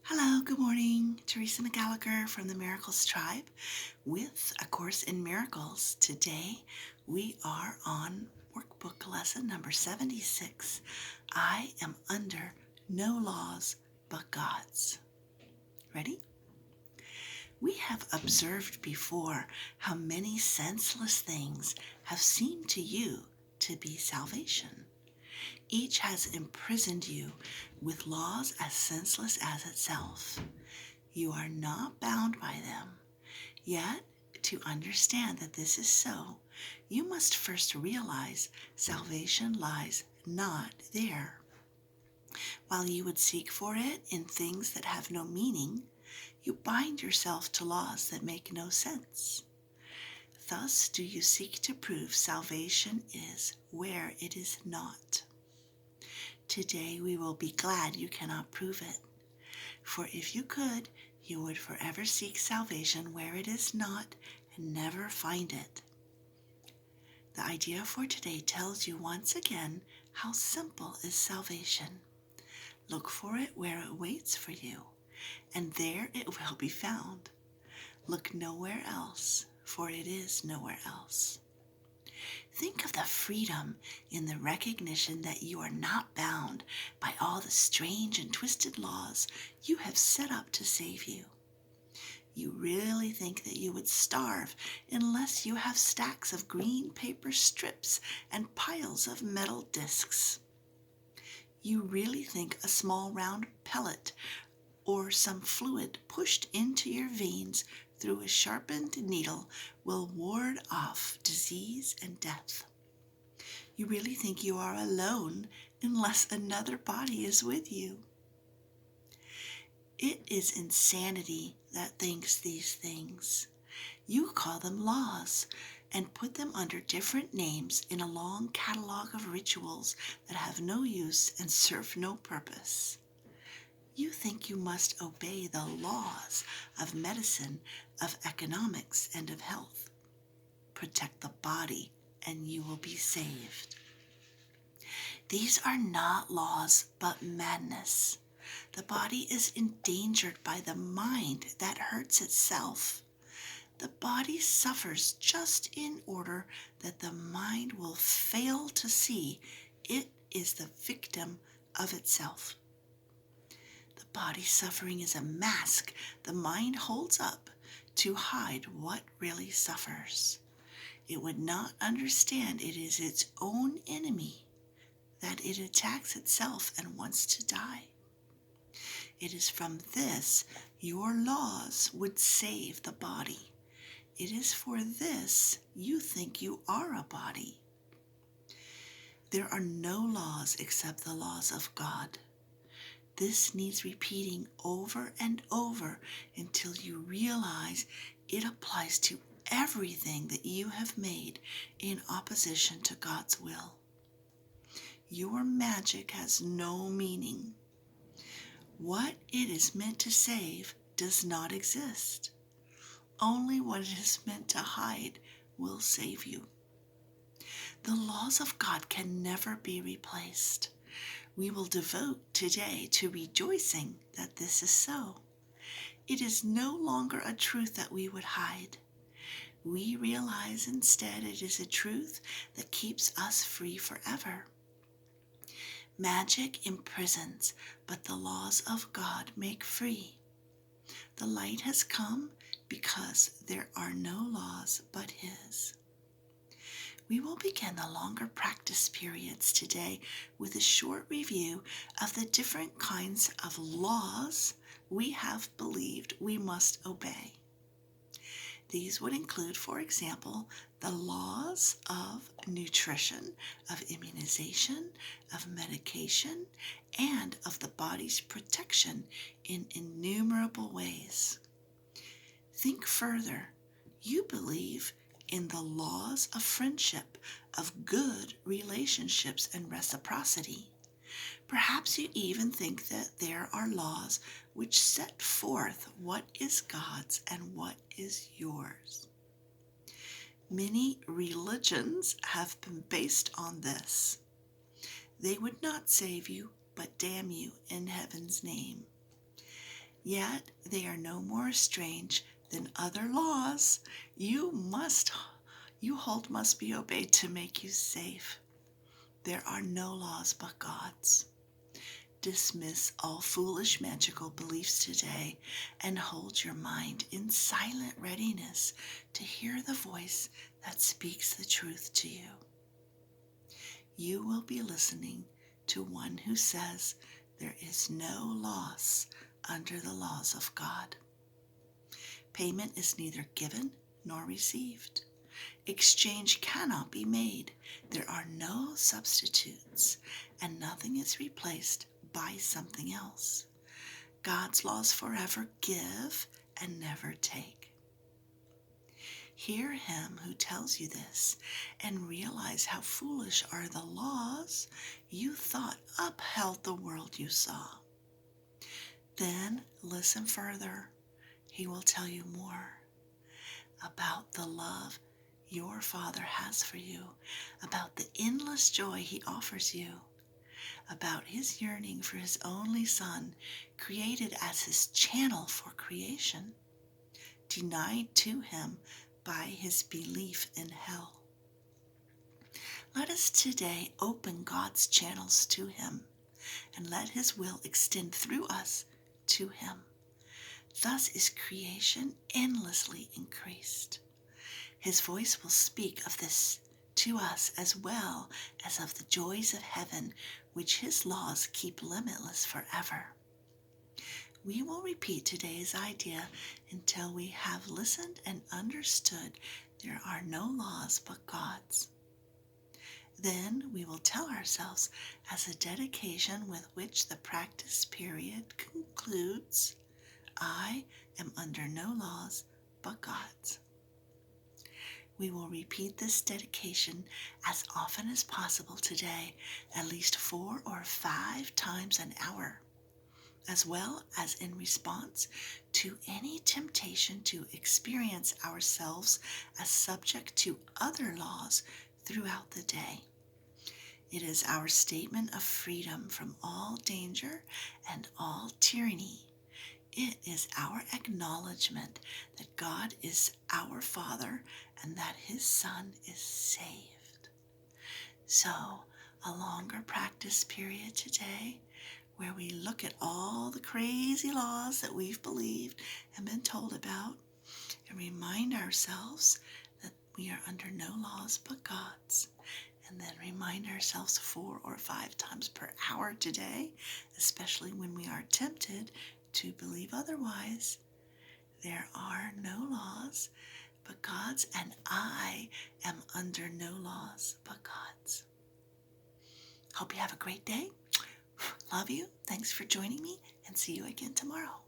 Hello, good morning. Teresa McGallagher from the Miracles Tribe with A Course in Miracles. Today we are on Workbook Lesson number 76. I am under no laws but God's. Ready? We have observed before how many senseless things have seemed to you to be salvation. Each has imprisoned you with laws as senseless as itself. You are not bound by them. Yet, to understand that this is so, you must first realize salvation lies not there. While you would seek for it in things that have no meaning, you bind yourself to laws that make no sense. Thus do you seek to prove salvation is where it is not. Today we will be glad you cannot prove it, for if you could, you would forever seek salvation where it is not and never find it. The idea for today tells you once again how simple is salvation. Look for it where it waits for you, and there it will be found. Look nowhere else, for it is nowhere else. Think of the freedom in the recognition that you are not bound by all the strange and twisted laws you have set up to save you. You really think that you would starve unless you have stacks of green paper strips and piles of metal discs. You really think a small round pellet or some fluid pushed into your veins through a sharpened needle will ward off disease and death. You really think you are alone unless another body is with you. It is insanity that thinks these things. You call them laws and put them under different names in a long catalog of rituals that have no use and serve no purpose. You think you must obey the laws of medicine, of economics, and of health. Protect the body, and you will be saved. These are not laws, but madness. The body is endangered by the mind that hurts itself. The body suffers just in order that the mind will fail to see it is the victim of itself. The body's suffering is a mask the mind holds up to hide what really suffers. It would not understand it is its own enemy, that it attacks itself and wants to die. It is from this your laws would save the body. It is for this you think you are a body. There are no laws except the laws of God. This needs repeating over and over until you realize it applies to everything that you have made in opposition to God's will. Your magic has no meaning. What it is meant to save does not exist. Only what it is meant to hide will save you. The laws of God can never be replaced. We will devote today to rejoicing that this is so. It is no longer a truth that we would hide. We realize instead it is a truth that keeps us free forever. Magic imprisons, but the laws of God make free. The light has come because there are no laws but His. We will begin the longer practice periods today with a short review of the different kinds of laws we have believed we must obey. These would include, for example, the laws of nutrition, of immunization, of medication, and of the body's protection in innumerable ways. Think further. You believe in the laws of friendship, of good relationships and reciprocity. Perhaps you even think that there are laws which set forth what is God's and what is yours. Many religions have been based on this. They would not save you, but damn you in heaven's name. Yet they are no more strange than other laws you hold must be obeyed to make you safe. There are no laws but God's. Dismiss all foolish magical beliefs today and hold your mind in silent readiness to hear the voice that speaks the truth to you. You will be listening to one who says there is no loss under the laws of God. Payment is neither given nor received. Exchange cannot be made. There are no substitutes, and nothing is replaced by something else. God's laws forever give and never take. Hear him who tells you this and realize how foolish are the laws you thought upheld the world you saw. Then listen further. He will tell you more about the love your Father has for you, about the endless joy he offers you, about his yearning for his only Son, created as his channel for creation, denied to him by his belief in hell. Let us today open God's channels to him and let his will extend through us to him. Thus is creation endlessly increased. His voice will speak of this to us as well as of the joys of heaven, which his laws keep limitless forever. We will repeat today's idea until we have listened and understood there are no laws but God's. Then we will tell ourselves as a dedication with which the practice period concludes, I am under no laws but God's. We will repeat this dedication as often as possible today, at least 4 or 5 times an hour, as well as in response to any temptation to experience ourselves as subject to other laws throughout the day. It is our statement of freedom from all danger and all tyranny. It is our acknowledgement that God is our Father and that his Son is saved. So, a longer practice period today where we look at all the crazy laws that we've believed and been told about and remind ourselves that we are under no laws but God's. And then remind ourselves 4 or 5 times per hour today, especially when we are tempted to believe otherwise. There are no laws but God's, and I am under no laws but God's. Hope you have a great day. Love you. Thanks for joining me, and see you again tomorrow.